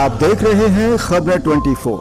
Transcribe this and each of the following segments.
आप देख रहे हैं खबरें 24।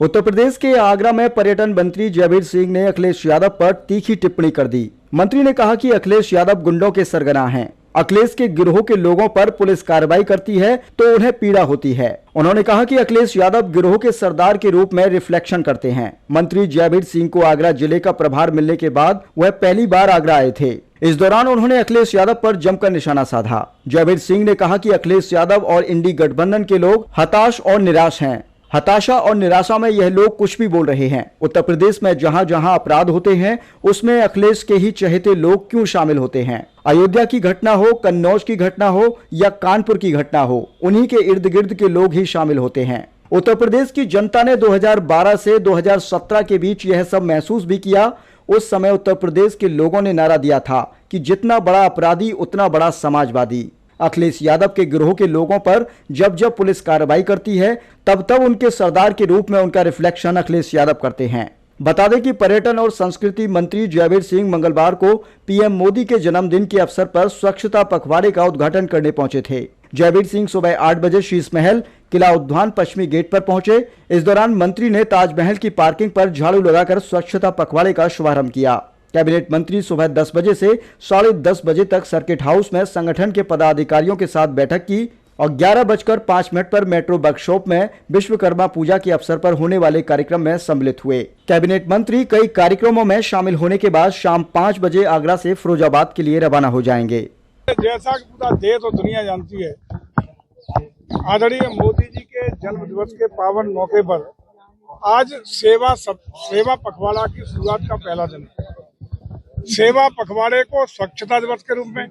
उत्तर प्रदेश के आगरा में पर्यटन मंत्री जयवीर सिंह ने अखिलेश यादव पर तीखी टिप्पणी कर दी। मंत्री ने कहा कि अखिलेश यादव गुंडों के सरगना हैं। अखिलेश के गिरोह के लोगों पर पुलिस कार्रवाई करती है तो उन्हें पीड़ा होती है। उन्होंने कहा कि अखिलेश यादव गिरोह के सरदार के रूप में रिफ्लेक्शन करते हैं। मंत्री जयवीर सिंह को आगरा जिले का प्रभार मिलने के बाद वह पहली बार आगरा आए थे। इस दौरान उन्होंने अखिलेश यादव पर जमकर निशाना साधा। जयवीर सिंह ने कहा कि अखिलेश यादव और इंडी गठबंधन के लोग हताश और निराश हैं। हताशा और निराशा में यह लोग कुछ भी बोल रहे हैं। उत्तर प्रदेश में जहां जहां अपराध होते हैं उसमें अखिलेश के ही चहेते लोग क्यों शामिल होते हैं। अयोध्या की घटना हो, कन्नौज की घटना हो या कानपुर की घटना हो, उन्हीं के इर्द गिर्द के लोग ही शामिल होते हैं। उत्तर प्रदेश की जनता ने 2012 से 2017 के बीच यह सब महसूस भी किया। उस समय उत्तर प्रदेश के लोगों ने नारा दिया था कि जितना बड़ा अपराधी उतना बड़ा समाजवादी। अखिलेश यादव के गिरोह के लोगों पर जब जब पुलिस कार्रवाई करती है तब तब उनके सरदार के रूप में उनका रिफ्लेक्शन अखिलेश यादव करते हैं। बता दें कि पर्यटन और संस्कृति मंत्री जयवीर सिंह मंगलवार को पीएम मोदी के जन्मदिन के अवसर पर स्वच्छता पखवाड़े का उद्घाटन करने पहुंचे थे। जयवीर सिंह सुबह 8 बजे शीश महल किला उद्यान पश्चिमी गेट पर पहुंचे। इस दौरान मंत्री ने ताजमहल की पार्किंग पर झाड़ू लगाकर स्वच्छता पखवाड़े का शुभारंभ किया। कैबिनेट मंत्री सुबह 10 बजे से 10:30 बजे तक सर्किट हाउस में संगठन के पदाधिकारियों के साथ बैठक की और 11:05 पर मेट्रो वर्कशॉप में विश्वकर्मा पूजा के अवसर पर होने वाले कार्यक्रम में सम्मिलित हुए। कैबिनेट मंत्री कई कार्यक्रमों में शामिल होने के बाद शाम 5 बजे आगरा से फिरोजाबाद के लिए रवाना हो जाएंगे। जैसा कि पूरा देश और दुनिया जानती है, आदरणीय मोदी जी के जन्म दिवस के पावन मौके पर आज सेवा पखवाड़ा की शुरुआत का पहला दिन है। सेवा पखवाड़े को स्वच्छता दिवस के रूप में,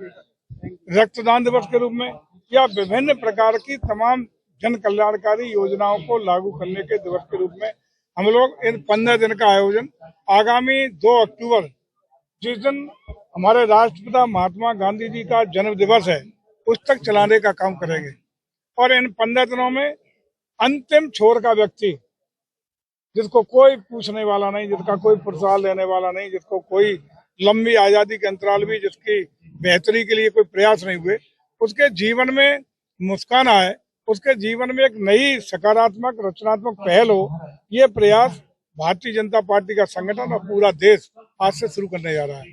रक्तदान दिवस के रूप में या विभिन्न प्रकार की तमाम जन कल्याणकारी योजनाओं को लागू करने के दिवस के रूप में हम लोग इन 15 दिन का आयोजन आगामी 2 अक्टूबर जिस दिन हमारे राष्ट्रपिता महात्मा गांधी जी का जन्म दिवस है उस तक चलाने का काम करेंगे। और इन 15 दिनों में अंतिम छोर का व्यक्ति, जिसको कोई पूछने वाला नहीं, जिसका कोई पुरस्कार लेने वाला नहीं, जिसको कोई लंबी आजादी के अंतराल भी जिसकी बेहतरी के लिए कोई प्रयास नहीं हुए, उसके जीवन में मुस्कान आए, उसके जीवन में एक नई सकारात्मक रचनात्मक पहल हो, ये प्रयास भारतीय जनता पार्टी का संगठन और पूरा देश आज से शुरू करने जा रहा है।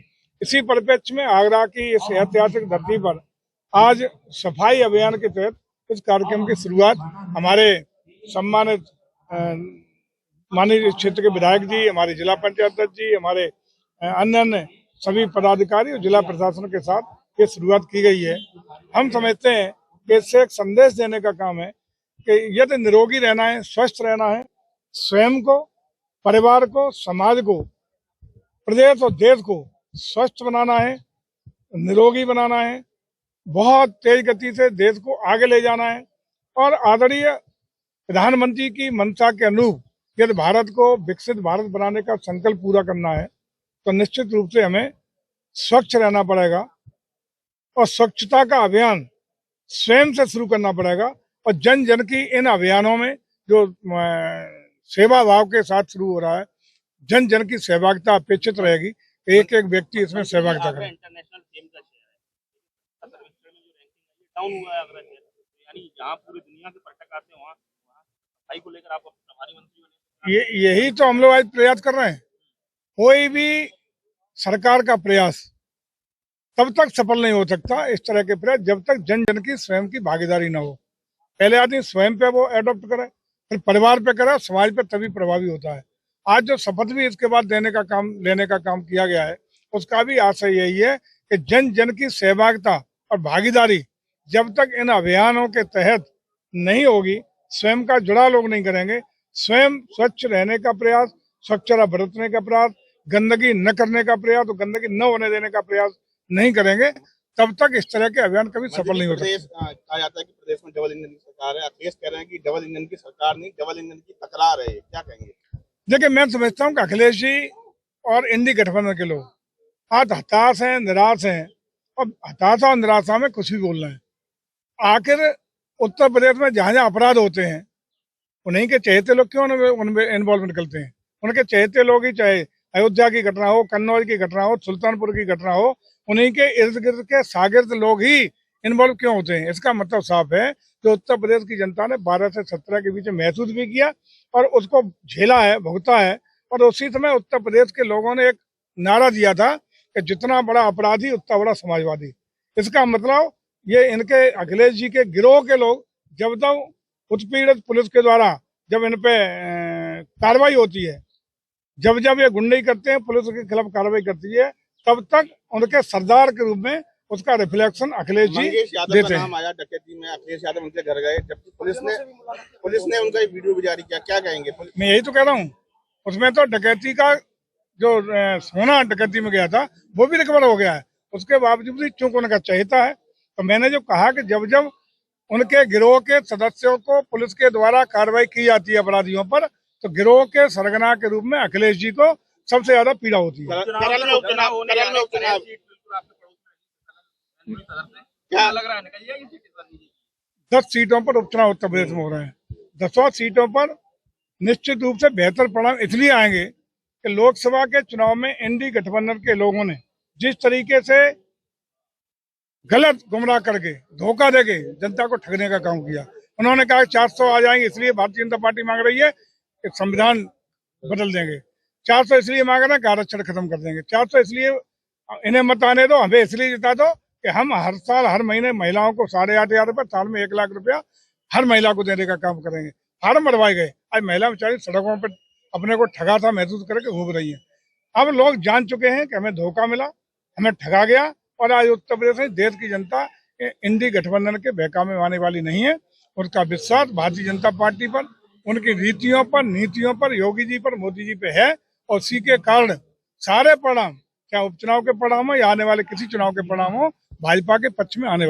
इसी परिप्रेक्ष्य में आगरा की इस ऐतिहासिक धरती पर आज सफाई अभियान के तहत इस कार्यक्रम की शुरुआत हमारे सम्मानित माननीय क्षेत्र के विधायक जी, हमारे जिला पंचायत अध्यक्ष जी, हमारे अन्य सभी पदाधिकारी और जिला प्रशासन के साथ ये शुरुआत की गई है। हम समझते हैं कि इससे एक संदेश देने का काम है कि यदि निरोगी रहना है, स्वस्थ रहना है, स्वयं को, परिवार को, समाज को, प्रदेश और देश को स्वस्थ बनाना है, निरोगी बनाना है, बहुत तेज गति से देश को आगे ले जाना है और आदरणीय प्रधानमंत्री की मंशा के अनुरूप यदि भारत को विकसित भारत बनाने का संकल्प पूरा करना है तो निश्चित रूप से हमें स्वच्छ रहना पड़ेगा और स्वच्छता का अभियान स्वयं से शुरू करना पड़ेगा। और जन जन की इन अभियानों में जो सेवा भाव के साथ शुरू हो रहा है, जन जन की सहभागिता अपेक्षित रहेगी। एक एक व्यक्ति इसमें सहभागिता करे। यही तो हम लोग आज प्रयास कर रहे हैं। कोई भी सरकार का प्रयास तब तक सफल नहीं हो सकता, इस तरह के प्रयास, जब तक जन जन की स्वयं की भागीदारी न हो। पहले आदमी स्वयं पे वो एडॉप्ट करे, फिर परिवार पे करे, समाज पे तभी प्रभावी होता है। आज जो शपथ भी इसके बाद लेने का काम किया गया है, उसका भी आशय यही है कि जन जन की सहभागिता और भागीदारी जब तक इन अभियानों के तहत नहीं होगी, स्वयं का जुड़ाव लोग नहीं करेंगे, स्वयं स्वच्छ रहने का प्रयास, स्वच्छता बरतने का प्रयास, गंदगी न करने का प्रयास और गंदगी न होने देने का प्रयास नहीं करेंगे, तब तक इस तरह के अभियान कभी सफल नहीं हो सकते। कहा जाता है कि प्रदेश में डबल इंजन की सरकार है। अखिलेश कह रहे हैं कि डबल इंजन की सरकार नहीं, डबल इंजन की तकरार है, क्या कहेंगे? देखिए, मैं समझता हूँ कि अखिलेश जी और इंडी गठबंधन के लोग आज हताश हैं, निराश हैं और हताशा और निराशा में कुछ भी बोल रहे हैं। आखिर उत्तर प्रदेश में जहाँ जहाँ अपराध होते हैं उन्हीं के चहेते लोग क्यों उनमें इन्वॉल्वमेंट करते हैं? उनके चहेते लोग ही, चाहे अयोध्या की घटना हो, कन्नौज की घटना हो, सुल्तानपुर की घटना हो, उन्हीं के इर्द गिर्द के शागिर्द लोग ही इन्वॉल्व क्यों होते हैं? इसका मतलब साफ है जो उत्तर प्रदेश की जनता ने 12 से 17 के बीच महसूस भी किया और उसको झेला है, भुगता है। और उसी समय उत्तर प्रदेश के लोगों ने एक नारा दिया था कि जितना बड़ा अपराधी उतना बड़ा समाजवादी। इसका मतलब ये इनके अखिलेश जी के गिरोह के लोग जब तक उत्पीड़ित पुलिस के द्वारा जब इन पे कार्रवाई होती है, जब जब ये गुंडई करते हैं, पुलिस के खिलाफ कार्रवाई करती है, तब तक उनके सरदार के रूप में उसका रिफ्लेक्शन अखिलेश जी देते हैं। आया डकैती में, अखिलेश यादव उनके घर गए, जबकि पुलिस ने उनका एक वीडियो भी जारी किया, क्या कहेंगे? मैं यही तो कह रहा हूँ, उसमें तो डकैती का जो सोना डकैती में गया था वो भी रिकवर हो गया है, उसके बावजूद भी चूंकि उनका चहेता है। तो मैंने जो कहा कि जब जब उनके गिरोह के सदस्यों को पुलिस के द्वारा कार्रवाई की जाती है अपराधियों पर, तो गिरोह के सरगना के रूप में अखिलेश जी को सबसे ज्यादा पीड़ा होती है। केरल में उपचुनाव क्या लग रहा है? 10 सीटों पर उपचुनाव उत्तर प्रदेश में हो रहे हैं। 10 सीटों पर निश्चित रूप से बेहतर परिणाम इसलिए आएंगे कि लोकसभा के चुनाव में एनडीए गठबंधन के लोगों ने जिस तरीके से गलत गुमराह करके धोखा देके जनता को ठगने का काम किया। उन्होंने कहा 400 आ जाएंगे, इसलिए भारतीय जनता पार्टी मांग रही है कि संविधान बदल देंगे। 400 इसलिए मांग रहे हैं कि आरक्षण खत्म कर देंगे। 400 इसलिए इन्हें मत आने दो, हमें इसलिए जिता दो कि हम हर साल हर महीने महिलाओं को 8,500 रुपये, साल में 1 लाख रुपया हर महिला को देने का काम करेंगे। फार्म भरवाए गए, आज महिला बेचारी सड़कों पर अपने को ठगा था महसूस करके घूम रही है। अब लोग जान चुके हैं कि हमें धोखा मिला, हमें ठगा गया, और आज उत्तर प्रदेश में देश की जनता इंडी गठबंधन के बहकावे में आने वाली नहीं है। उनका विश्वास भारतीय जनता पार्टी पर, उनकी रीतियों पर, नीतियों पर, योगी जी पर, मोदी जी पे है। और इसी के कारण सारे परिणाम, चाहे उपचुनाव के परिणाम हो या आने वाले किसी चुनाव के परिणाम हो, भाजपा के पक्ष में आने वाले।